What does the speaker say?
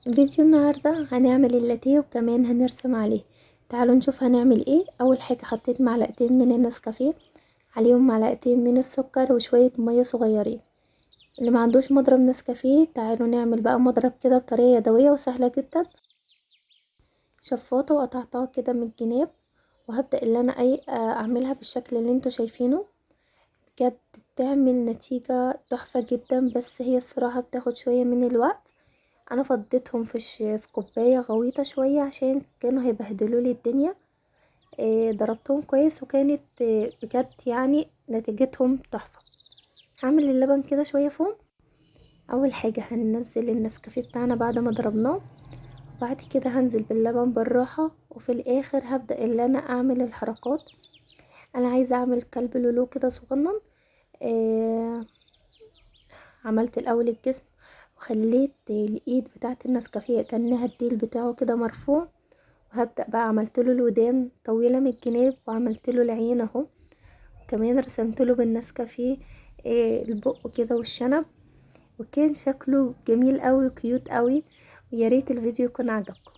فيديو النهاردة هنعمل اللاتيه وكمان هنرسم عليه. تعالوا نشوف هنعمل ايه. اول حاجة حطيت معلقتين من النسكافيه، عليهم معلقتين من السكر وشوية مية صغيرين. اللي ما عندوش مضرب نسكافيه تعالوا نعمل بقى مضرب كده بطريقة يدوية وسهلة جدا. شفاطة وقطعتها كده من الجناب، وهبدأ اللي انا اعملها بالشكل اللي انتوا شايفينه. بجد بتعمل نتيجة تحفة جدا، بس هي الصراحة بتاخد شوية من الوقت. انا فضيتهم في كوبايه غويطه شويه عشان كانوا هيبهدلوا لي الدنيا. ضربتهم كويس وكانت بجد يعني نتيجتهم تحفه. هعمل اللبن كده شويه فوق. اول حاجه هننزل النسكافيه بتاعنا بعد ما ضربناه، وبعد كده هنزل باللبن بالراحه، وفي الاخر هبدا اللي انا اعمل الحركات. انا عايزه اعمل كلب لولو كده صغنن. آه عملت الاول الجسم، وخليت الايد بتاعه النسكافيه كانها الديل بتاعه كده مرفوع، وهبدأ بقى عملت له الودان طويلة من الجناب، وعملت له العين اهو. كمان رسمت له بالنسكافيه البق كده والشنب، وكان شكله جميل قوي وكيوت قوي. وياريت الفيديو يكون عجبكم.